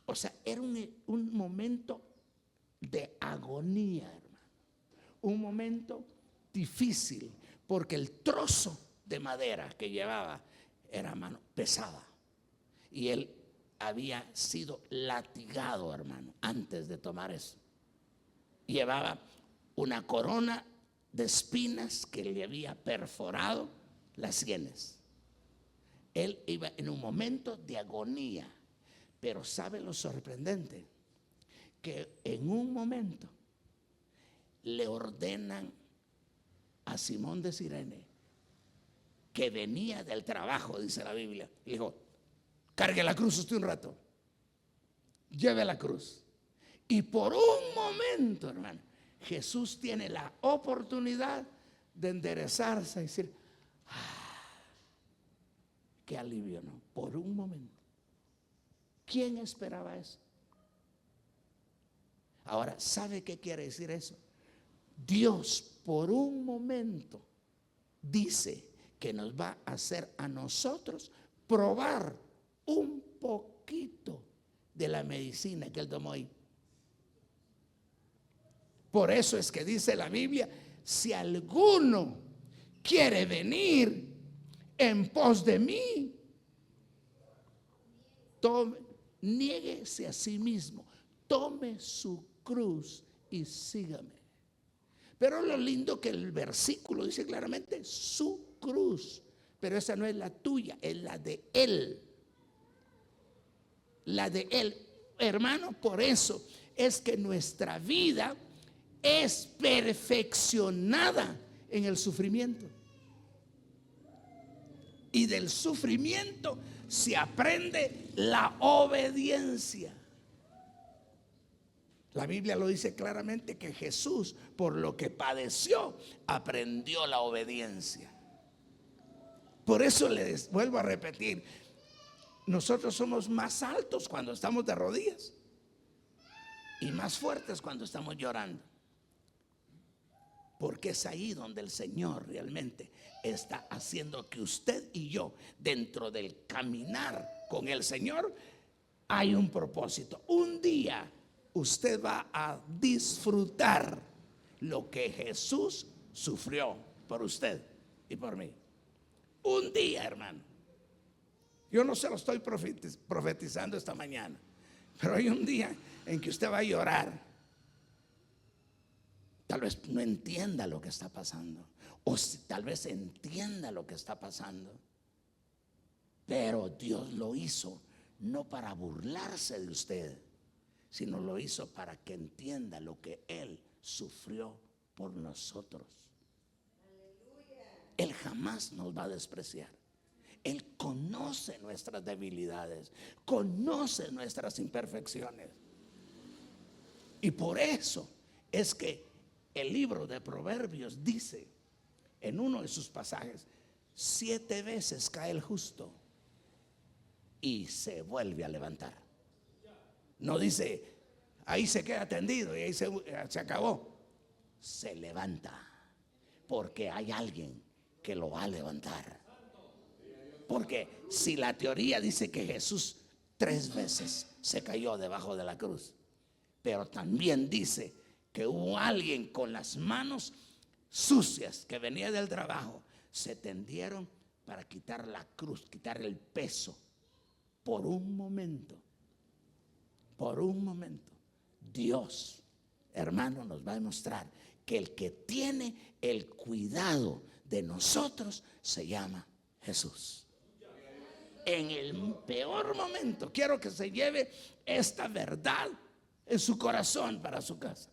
O sea, era un momento de agonía, hermano. Un momento difícil, porque el trozo de madera que llevaba era, hermano, pesada. Y él había sido latigado, hermano, antes de tomar eso. Llevaba una corona de espinas que le había perforado las sienes. Él iba en un momento de agonía. Pero ¿sabe lo sorprendente? Que en un momento le ordenan a Simón de Cirene, que venía del trabajo, dice la Biblia, y dijo: cargue la cruz usted un rato, lleve la cruz. Y por un momento, hermano, Jesús tiene la oportunidad de enderezarse y decir: qué alivio, ¿no? Por un momento. ¿Quién esperaba eso? Ahora, ¿sabe qué quiere decir eso? Dios por un momento dice que nos va a hacer a nosotros probar un poquito de la medicina que él tomó ahí. Por eso es que dice la Biblia: si alguno quiere venir en pos de mí, niéguese a sí mismo, tome su cruz y sígame. Pero lo lindo que el versículo dice claramente: su cruz. Pero esa no es la tuya, es la de él. La de él, hermano. Por eso es que nuestra vida es perfeccionada en el sufrimiento. Y del sufrimiento se aprende la obediencia. La Biblia lo dice claramente que Jesús, por lo que padeció, aprendió la obediencia. Por eso les vuelvo a repetir: nosotros somos más altos cuando estamos de rodillas y más fuertes cuando estamos llorando. Porque es ahí donde el Señor realmente está haciendo que usted y yo, dentro del caminar con el Señor, hay un propósito. Un día usted va a disfrutar lo que Jesús sufrió por usted y por mí. Un día, hermano. Yo no se lo estoy profetizando esta mañana, pero hay un día en que usted va a llorar tal vez no entienda lo que está pasando, o si tal vez entienda lo que está pasando, pero Dios lo hizo no para burlarse de usted, sino lo hizo para que entienda lo que Él sufrió por nosotros. Él jamás nos va a despreciar. Él conoce nuestras debilidades, conoce nuestras imperfecciones. Y por eso es que el libro de Proverbios dice en uno de sus pasajes: 7 veces cae el justo y se vuelve a levantar. No dice ahí se queda tendido y ahí se acabó. Se levanta porque hay alguien que lo va a levantar. Porque si la teoría dice que Jesús 3 veces se cayó debajo de la cruz, pero también dice que hubo alguien con las manos sucias que venía del trabajo, se tendieron para quitar la cruz, quitar el peso. Por un momento, Dios, hermano, nos va a demostrar que el que tiene el cuidado de nosotros se llama Jesús. En el peor momento, quiero que se lleve esta verdad en su corazón para su casa.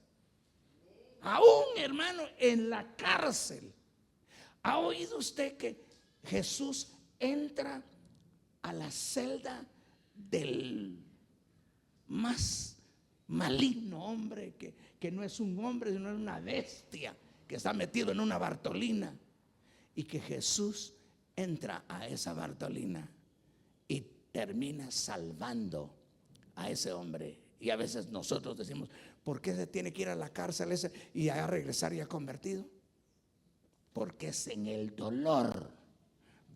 Aún, hermano, en la cárcel, ¿ha oído usted que Jesús entra a la celda del más maligno hombre, que no es un hombre, sino es una bestia que está metido en una Bartolina, y que Jesús entra a esa Bartolina y termina salvando a ese hombre? Y a veces nosotros decimos: ¿por qué se tiene que ir a la cárcel ese y a regresar ya convertido? Porque es en el dolor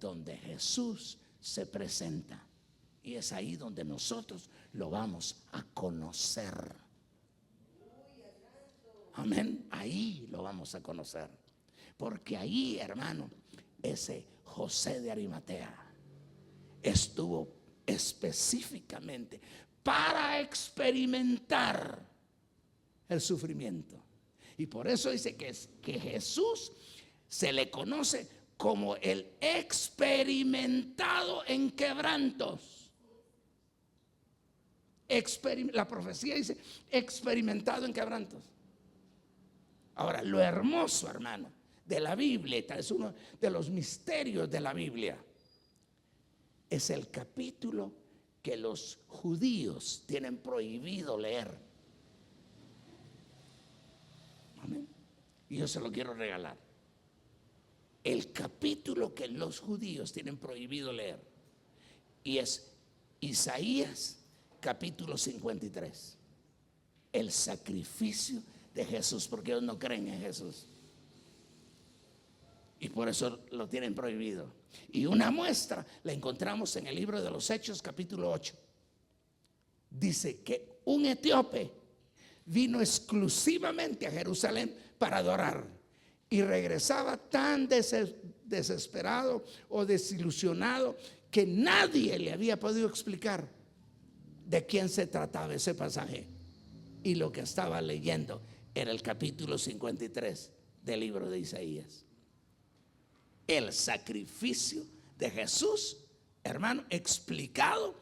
donde Jesús se presenta, y es ahí donde nosotros lo vamos a conocer. Amén. Ahí lo vamos a conocer, porque ahí, hermano, ese José de Arimatea estuvo específicamente para experimentar el sufrimiento. Y por eso dice que Jesús se le conoce como el experimentado en quebrantos. La profecía dice experimentado en quebrantos. Ahora, lo hermoso, hermano, de la Biblia, es uno de los misterios de la Biblia, es el capítulo que los judíos tienen prohibido leer. Amén. Y yo se lo quiero regalar. El capítulo que los judíos tienen prohibido leer, y es Isaías capítulo 53. El sacrificio de Jesús, porque ellos no creen en Jesús y por eso lo tienen prohibido. Y una muestra la encontramos en el libro de los Hechos capítulo 8. Dice que un etíope vino exclusivamente a Jerusalén para adorar, y regresaba tan desesperado o desilusionado que nadie le había podido explicar de quién se trataba ese pasaje. Y lo que estaba leyendo era el capítulo 53 del libro de Isaías. El sacrificio de Jesús, hermano, explicado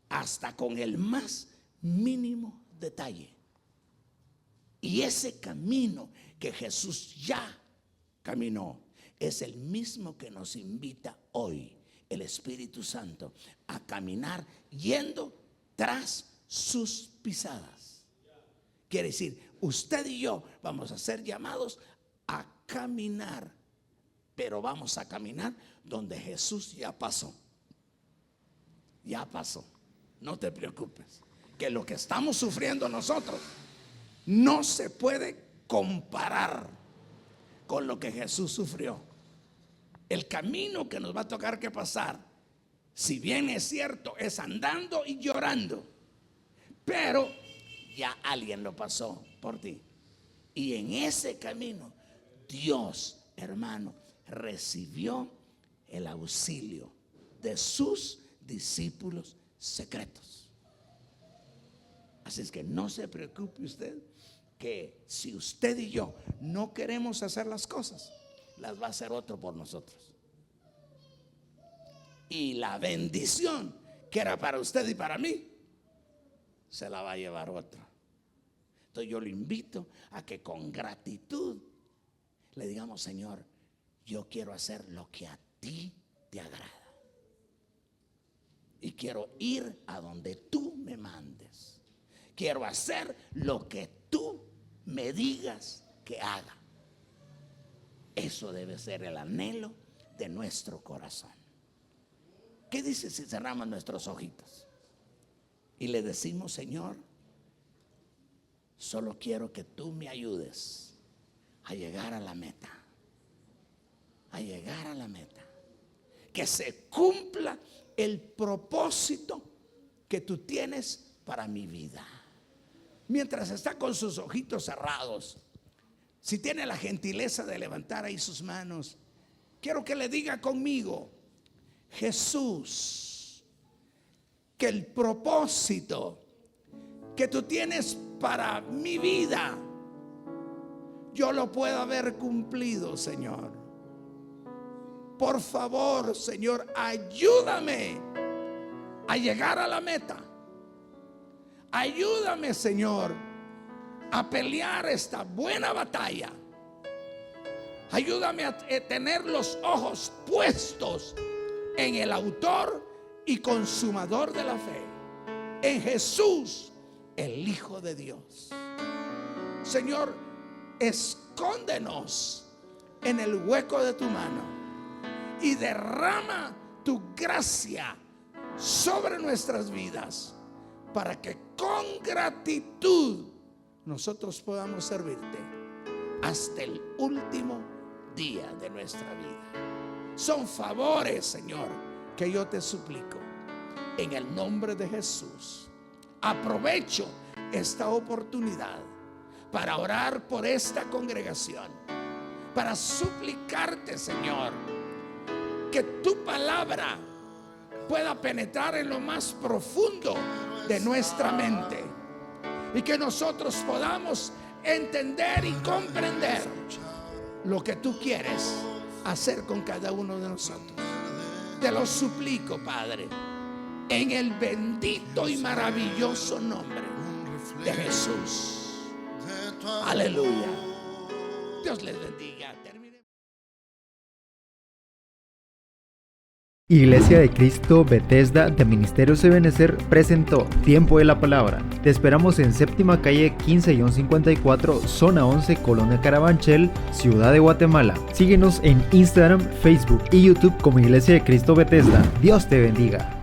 hasta con el más mínimo detalle. Y ese camino que Jesús ya caminó es el mismo que nos invita hoy el Espíritu Santo a caminar yendo tras sus pisadas. Quiere decir, usted y yo vamos a ser llamados a caminar, pero vamos a caminar donde Jesús ya pasó. Ya pasó. No te preocupes, que lo que estamos sufriendo nosotros no se puede comparar con lo que Jesús sufrió. El camino que nos va a tocar que pasar, si bien es cierto, es andando y llorando, pero ya alguien lo pasó por ti. Y en ese camino Dios, hermano, recibió el auxilio de sus discípulos secretos. Así es que no se preocupe usted, que si usted y yo no queremos hacer las cosas, las va a hacer otro por nosotros. Y la bendición que era para usted y para mí, se la va a llevar otro. Entonces yo lo invito a que con gratitud le digamos: Señor, yo quiero hacer lo que a ti te agrada. Y quiero ir a donde tú me mandes. Quiero hacer lo que tú me digas que haga. Eso debe ser el anhelo de nuestro corazón. ¿Qué dice si cerramos nuestros ojitos y le decimos: Señor, solo quiero que tú me ayudes a llegar a la meta? A llegar a la meta. Que se cumpla el propósito que tú tienes para mi vida. Mientras está con sus ojitos cerrados, si tiene la gentileza de levantar ahí sus manos, quiero que le diga conmigo: Jesús, que el propósito que tú tienes para mi vida, yo lo puedo haber cumplido, Señor. Por favor, Señor, ayúdame a llegar a la meta. Ayúdame, Señor, a pelear esta buena batalla. Ayúdame a tener los ojos puestos en el autor y consumador de la fe, en Jesús, el Hijo de Dios. Señor, escóndenos en el hueco de tu mano y derrama tu gracia sobre nuestras vidas, para que con gratitud nosotros podamos servirte hasta el último día de nuestra vida. Son favores, Señor, que yo te suplico en el nombre de Jesús. Aprovecho esta oportunidad para orar por esta congregación, para suplicarte, Señor, que tu palabra pueda penetrar en lo más profundo de nuestra mente y que nosotros podamos entender y comprender lo que tú quieres hacer con cada uno de nosotros. Te lo suplico, Padre, en el bendito y maravilloso nombre de Jesús. Aleluya. Dios les bendiga. Iglesia de Cristo Bethesda de Ministerios Ebenecer presentó Tiempo de la Palabra. Te esperamos en séptima calle 15-54, zona 11, Colonia Carabanchel, Ciudad de Guatemala. Síguenos en Instagram, Facebook y YouTube como Iglesia de Cristo Bethesda. Dios te bendiga.